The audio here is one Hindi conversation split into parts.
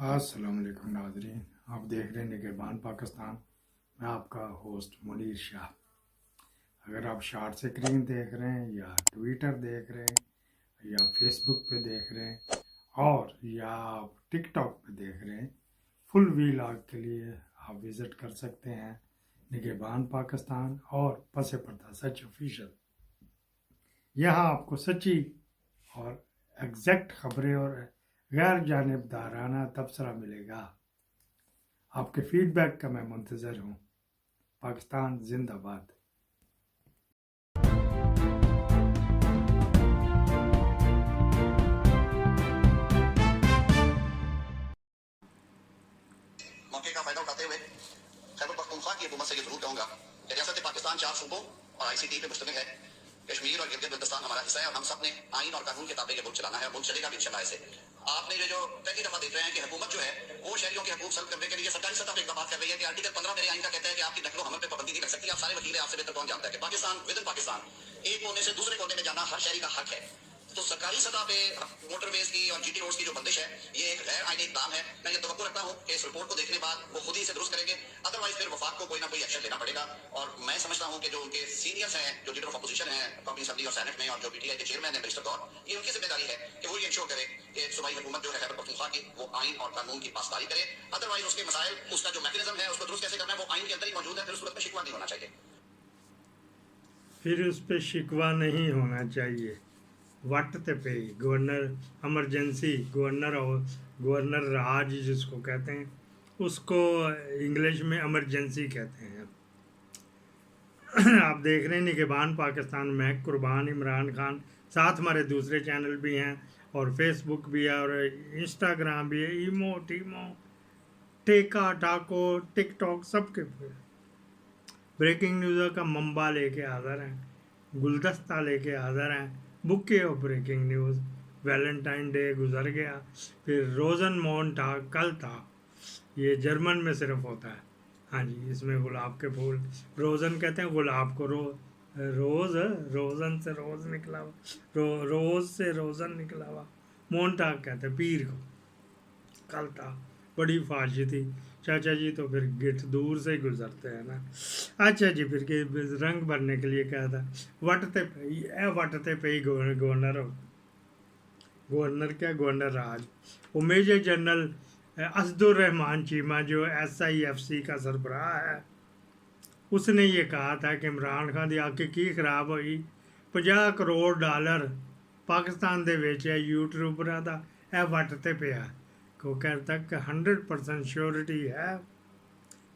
अस्सलाम वालेकुम नाज़रीन, आप देख रहे हैं निगहबान पाकिस्तान। मैं आपका होस्ट मुनीर शाह। अगर आप शॉर्ट स्क्रीन देख रहे हैं या ट्विटर देख रहे हैं या फेसबुक पे देख रहे हैं और या आप टिकटॉक पे देख रहे हैं, फुल वीलॉग के लिए आप विज़िट कर सकते हैं निगहबान पाकिस्तान और पसे पर्दा सच ऑफिशियल। यहाँ आपको सच्ची और एग्जैक्ट खबरें और गैर जानिबदाराना तबसरा मिलेगा। आपके फीडबैक का मैं मुंतज़र हूँ। पाकिस्तान जिंदाबाद। मौके का फायदा उठाते हुए खैबर पख्तूनख्वा की हुकूमत से ये जरूर कहूंगा कि रियासत पाकिस्तान 4 सूबों और ICT पे मुश्तमिल है। कश्मीर और गिलगित बल्तिस्तान हमारा हिस्सा है और हम सब ने आइन और कानून के ताबे मुल्क चलाना है और मुल्क चलेगा भी इंशाल्लाह ऐसे। आपने ये जो पहली दफा देख रहे हैं कि हुकूमत जो है वो शहरियों के हकूक सल्ब करने के लिए सरकारी सतह पर इकदाम कर रही है कि आर्टिकल 15 मेरे आइन का कहता है कि आपकी नकलो हमल पे पाबंदी नहीं लग सकती। आप सारे वकील आपसे बेहतर कौन जानता है कि पाकिस्तान विद इन पाकिस्तान एक कोने से दूसरे कोने में जाना हर शहरी का हक है। तो सरकारी सतह पे मोटरवेज की और GT रोड्स की जो बंदिश है ये एक गैर आईनी इकदाम है। मैं ये तवक्को रखता हूँ कि इस रिपोर्ट को देखने बाद वो खुद ही इसे दुरुस्त करेंगे, अदरवाइज फिर वफाक को कोई ना कोई एक्शन लेना पड़ेगा। और मैं समझता हूँ कि जो उनके सीनियर्स हैं, जो लीडर ऑफ अपोजिशन है कौमी असम्बली और सेनेट में, और जो PTI के चेयरमैन है मिनिस्टर गौर, ये उनकी जिम्मेदारी है कि वो ये इंश्योर करे कि सूबाई हुकूमत जो है खैबर पख्तूनख्वा की वो आइन और कानून की पासदारी करे। अदरवाइज उसके मसाइल, उसका जो मैकेनिज्म है उसको दुरुस्त कैसे करना है वो आइन के अंदर ही मौजूद है, फिर उस सूरत में शिकवा नहीं होना चाहिए। फिर उस पर शिकवा नहीं होना चाहिए। वट ते पे गवर्नर एमरजेंसी, गवर्नर राज जिसको कहते हैं, उसको इंग्लिश में एमरजेंसी कहते हैं। आप देख रहे हैं निगहबान पाकिस्तान में कुर्बान इमरान खान, साथ हमारे दूसरे चैनल भी हैं और फेसबुक भी है और इंस्टाग्राम भी है, ईमो टीमो टेका टाको टिकटॉक सबके ब्रेकिंग न्यूज़ का मंबा लेके हाज़िर हैं, गुलदस्ता लेके हाज़िर हैं। Bouquet of breaking news. Valentine Day गुजर गया, फिर रोज़न मोहन था, कल था। ये जर्मन में सिर्फ होता है। हाँ जी, इसमें गुलाब के फूल, रोज़न कहते हैं गुलाब को। रोज़, रोज़न से रोज़ निकला हुआ, रोज़ से रोज़न निकला हुआ। मोहनटाग कहते हैं पीर को, कल था। बड़ी फाशी थी। चाचा जी तो फिर गिट दूर से ही गुजरते हैं ना। अच्छा जी, फिर के रंग भरने के लिए कहा था वटते पे ही गवर्नर हो, गवर्नर क्या, गवर्नर राज। वो मेजर जनरल असदुर रहमान चीमा जो SIFC का सरबराह है, उसने ये कहा था कि इमरान खान की आंखें की खराब हुई, $50 करोड़ पाकिस्तान दे वेचे यूट्यूबरां दा, ए वट ते पिया। को कहता कि 100% श्योरिटी है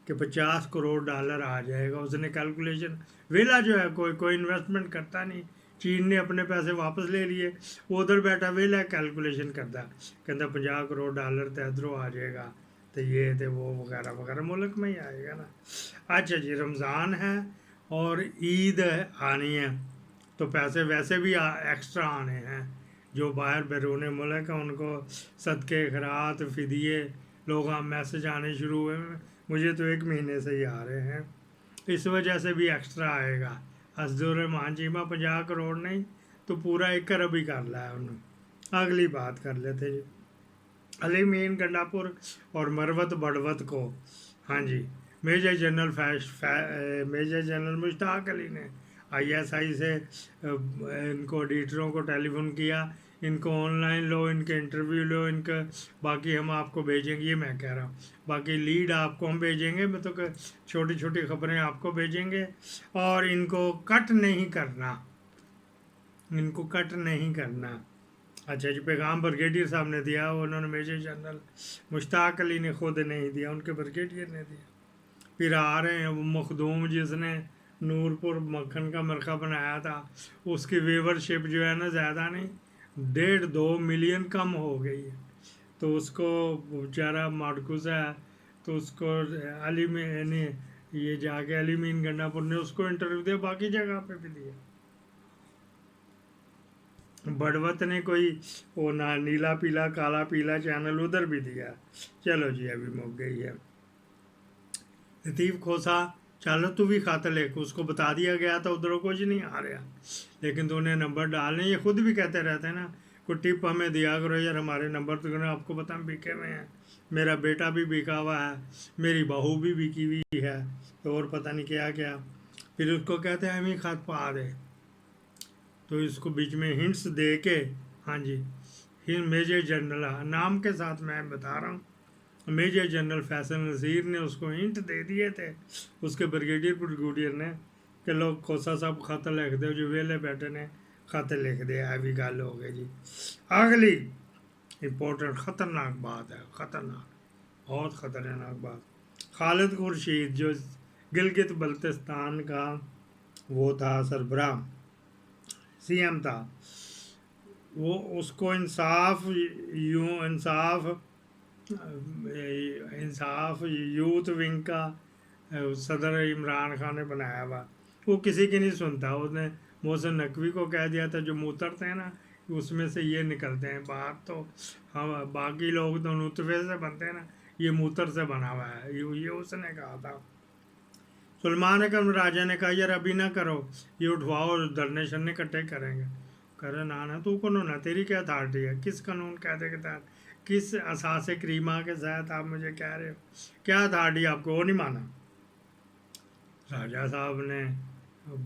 कि $50 करोड़ आ जाएगा। उसने कैलकुलेशन, वेला जो है कोई इन्वेस्टमेंट करता नहीं। चीन ने अपने पैसे वापस ले लिए, वो उधर बैठा वेला कैलकुलेशन करता, कहता $50 करोड़ तो इधरों आ जाएगा, तो ये तो वो वगैरह वगैरह मुल्क में ही आएगा ना। अच्छा जी, रमज़ान है और ईद आनी है, तो पैसे वैसे भी एक्स्ट्रा आने हैं। जो बाहर बैरून मुल्क है उनको सदक़े खैरात फ़िदिये लोग मैसेज आने शुरू हुए। मुझे तो 1 महीने से ही आ रहे हैं, इस वजह से भी एक्स्ट्रा आएगा। असदुर मांझीमा 50 करोड़ नहीं तो पूरा 1 अरब ही कर लिया उन्होंने। अगली बात कर लेते जी, अली मीन गंडापुर और मरवत बड़वत को, हाँ जी, मेजर जनरल मुश्ताक अली ने ISI से इनको एडिटरों को टेलीफोन किया, इनको ऑनलाइन लो, इनके इंटरव्यू लो, इनका बाकी हम आपको भेजेंगे। ये मैं कह रहा हूँ, बाकी लीड आपको हम भेजेंगे, मैं तो छोटी छोटी खबरें आपको भेजेंगे। और इनको कट नहीं करना, इनको कट नहीं करना। अच्छा जी, पैगाम ब्रिगेडियर साहब ने दिया, उन्होंने मेजर जनरल मुश्ताक अली ने खुद नहीं दिया, उनके ब्रिगेडियर ने दिया। फिर आ रहे हैं वो मखदूम जिसने नूरपुर मक्खन का मरखा बनाया था, उसकी व्यूवरशिप जो है ना ज़्यादा नहीं, 1.5-2 मिलियन कम हो गई है। तो उसको बेचारा माडकुस है, तो उसको अली में ने ये जाके अली मीन गंडापुर ने उसको इंटरव्यू दिया, बाकी जगह पे भी दिया। बड़वत ने कोई वो ना नीला पीला काला पीला चैनल उधर भी दिया। चलो जी, अभी मुक गई है। लतीफ़ खोसा, चलो तू भी खत लिख, उसको बता दिया गया था उधरों कुछ नहीं आ रहा, लेकिन तूने नंबर डालने, ये खुद भी कहते रहते हैं ना, कोई टिप हमें दिया करो यार, हमारे नंबर तो करो, आपको पता हम बिके हुए हैं, मेरा बेटा भी बिका हुआ है, मेरी बहू भी बिकी हुई है, तो और पता नहीं क्या क्या। फिर उसको कहते हैं हम ही खाद पा दे, तो इसको बीच में हिंट्स दे के, हाँ जी, हिंद मेजर जनरल नाम के साथ मैं बता रहा हूँ, मेजर जनरल फैसल नज़ीर ने उसको हिंट दे दिए थे, उसके ब्रिगेडियर ने, कि लोग खोसा साहब खत लिख दो, जो वेले बैठे ने खत लिख दिया, अभी गल हो गई जी। अगली इम्पोर्टेंट ख़तरनाक बात है, ख़तरनाक, बहुत ख़तरनाक बात। खालिद खुर्शीद जो गिलगित बल्तिस्तान का वो था सरबराह, सीएम था, वो उसको इंसाफ यूथ विंग का सदर इमरान खान ने बनाया हुआ। वो किसी की नहीं सुनता, उसने मोहसिन नकवी को कह दिया था, जो मूत्रते हैं ना उसमें से ये निकलते हैं बाहर, तो हम बाकी लोग तो नुतफे से बनते हैं ना, ये मूत्र से बना हुआ है, ये उसने कहा था। सलमान अकरम राजा ने कहा यार अभी ना करो, ये उठवाओ, धरने शरने इकट्ठे करेंगे। कह रहे ना ना, तू कौन होना, तेरी क्या अथॉरिटी है, किस कानून कायदे के तहत, किस असास करीमा के तहत आप मुझे कह रहे हो, क्या अथॉरिटी आपको, वो नहीं माना। राजा साहब ने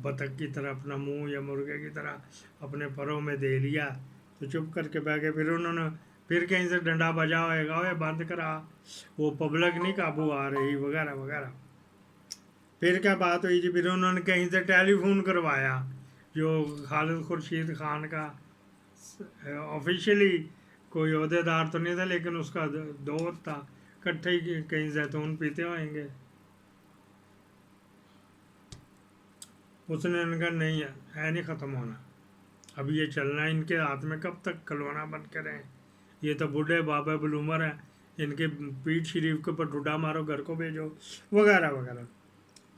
बतख की तरह अपना मुंह या मुर्गे की तरह अपने परों में दे लिया, तो चुप करके बैठ गए। फिर उन्होंने फिर कहीं से डंडा बजा होएगा, ओए बंद करा, वो पब्लिक नहीं काबू आ रही, वगैरह वगैरह। फिर क्या बात हुई जी, फिर उन्होंने कहीं से टेलीफोन करवाया, जो खालिद खुर्शीद खान का ऑफिशियली कोई अहदेदार तो नहीं था, लेकिन उसका दोस्त था, इकट्ठे ही कहीं जैतून पीते होंगे। उसने इनका नहीं है नहीं ख़त्म होना, अब ये चलना इनके हाथ में कब तक खिलौना बन के रहें, ये तो बूढ़े बाबा बलूमर हैं, इनके पीठ शरीफ के ऊपर डुडा मारो, घर को भेजो, वगैरह वगैरह।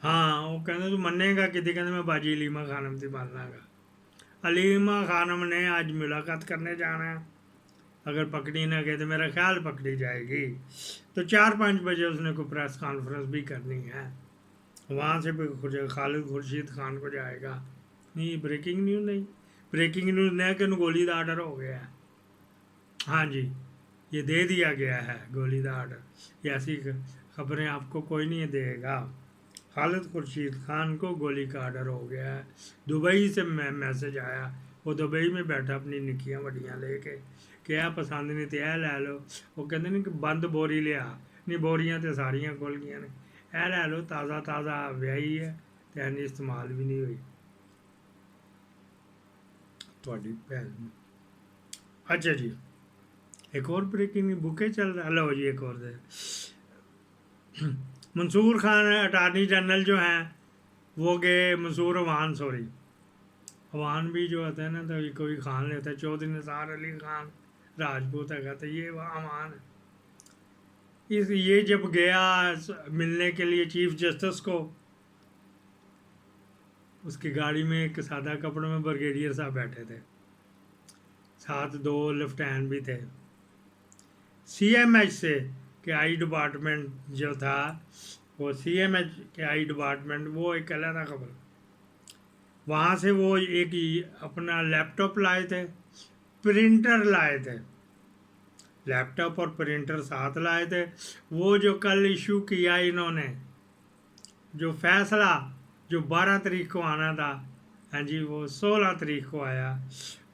हाँ वो कहते तू मनेगा कि कहते मैं बाजी अलीमा खानम थी मारना का। अलीमा खानम ने आज मुलाकात करने जाना है, अगर पकड़ी ना गई तो मेरा ख्याल पकड़ी जाएगी, तो 4-5 बजे उसने कोई प्रेस कॉन्फ्रेंस भी करनी है, वहाँ से भी खालिद खुर्शीद खान को जाएगा। नहीं ब्रेकिंग न्यूज़ नहीं, ब्रेकिंग न्यूज़ नहीं कि गोली का आर्डर हो गया है, हाँ जी ये दे दिया गया है गोली का आर्डर, ये ऐसी खबरें आपको कोई नहीं देगा। खालिद खुर्शीद खान को गोली का आर्डर हो गया है, दुबई से मैसेज आया, वो दुबई में बैठा अपनी निक्कियां वड्डियां लेके, क्या पसंद नहीं तो यह लै लो, वो कहते नहीं कि बंद बोरी लिया, नहीं बोरियां तो सारियां खुल गई ने, यह लै लो, ताज़ा ताज़ा व्याही है, तो इन्नी इस्तेमाल भी नहीं हुई थोड़ी भैन। अच्छा जी, एक और ब्रेकिंग बुके चल रहा, लो जी एक और दे। मंसूर खान अटारनी जनरल जो हैं वो गए, मंसूर अवान सॉरी, अवान भी जो होता है ना, तो कोई खान लेता है, चौधरी निसार अली खान राजपूत है, तो ये अवान है। ये जब गया मिलने के लिए चीफ जस्टिस को, उसकी गाड़ी में एक सादा कपड़ों में ब्रिगेडियर साहब बैठे थे, साथ 2 लेफ्टिनेंट भी थे। सीएमएच से के आई डिपार्टमेंट जो था, वो सीएमएच के आई डिपार्टमेंट, वो एक अलग था खबर, वहाँ से वो एक अपना लैपटॉप लाए थे, प्रिंटर लाए थे, लैपटॉप और प्रिंटर साथ लाए थे। वो जो कल इशू किया इन्होंने, जो फैसला जो 12 तारीख को आना था, हाँ जी वो 16 तारीख को आया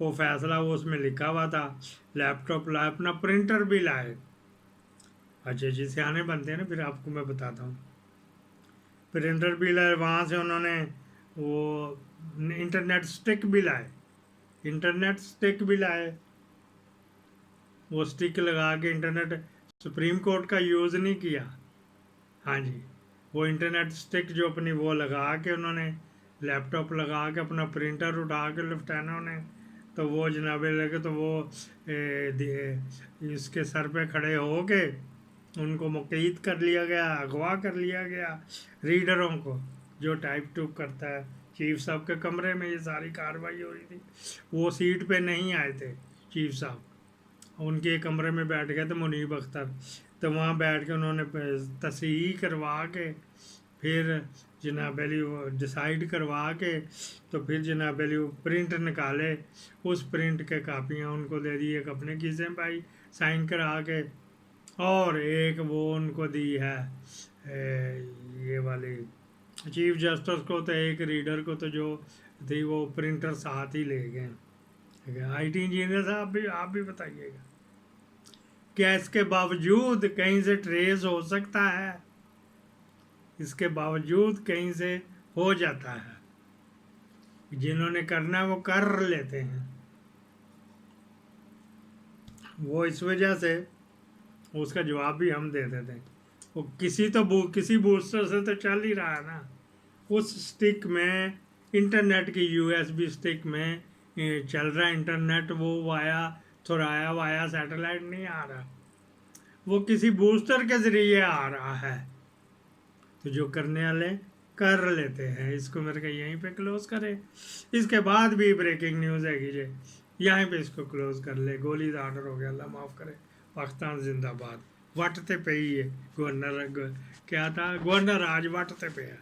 वो फैसला, वो उसमें लिखा हुआ था, लैपटॉप लाए, अपना प्रिंटर भी लाए। अच्छा जी सियाने बनते हैं ना, फिर आपको मैं बताता हूँ। प्रिंटर भी लाए, वहाँ से उन्होंने वो इंटरनेट स्टिक भी लाए, इंटरनेट स्टिक भी लाए, वो स्टिक लगा के इंटरनेट, सुप्रीम कोर्ट का यूज़ नहीं किया, हाँ जी वो इंटरनेट स्टिक जो अपनी वो लगा के उन्होंने लैपटॉप लगा के अपना प्रिंटर उठा के लेफ्टिनेंटों ने, तो वो जनाबे लगे, तो वो इसके सर पे खड़े हो के उनको मुक़य्यद कर लिया गया, अगवा कर लिया गया, रीडरों को जो टाइप टूप करता है। चीफ साहब के कमरे में ये सारी कार्रवाई हो रही थी, वो सीट पे नहीं आए थे चीफ साहब, उनके कमरे में बैठ गए थे मुनीब अख्तर, तो वहाँ बैठ के उन्होंने तस्हीह करवा के फिर जनाब अली वो डिसाइड करवा के तो फिर जनाब अली वो प्रिंट निकाले, उस प्रिंट के कापियाँ उनको दे दी, एक अपने खीसे में पाई साइन करा के, और एक वो उनको दी है ये वाली चीफ जस्टिस को, तो एक रीडर को, तो जो थी वो प्रिंटर साथ ही ले गए। ठीक है, आईटी इंजीनियर साहब भी आप भी बताइएगा, क्या इसके बावजूद कहीं से ट्रेस हो सकता है? इसके बावजूद कहीं से हो जाता है, जिन्होंने करना है वो कर लेते हैं। वो इस वजह से उसका जवाब भी हम दे देते हैं। वो किसी बूस्टर से तो चल ही रहा है ना, उस स्टिक में इंटरनेट की यूएसबी स्टिक में चल रहा है इंटरनेट, वो वाया सैटेलाइट नहीं आ रहा, वो किसी बूस्टर के ज़रिए आ रहा है। तो जो करने वाले कर लेते हैं। इसको मेरे को यहीं पे क्लोज करें। इसके बाद भी ब्रेकिंग न्यूज़ है कि यहीं पे इसको क्लोज कर ले। गोली का ऑर्डर हो गया, अल्लाह माफ़ करे। पाकिस्तान जिंदाबाद। वटते पे ही है गवर्नर, क्या था गवर्नर आज वटते पे है।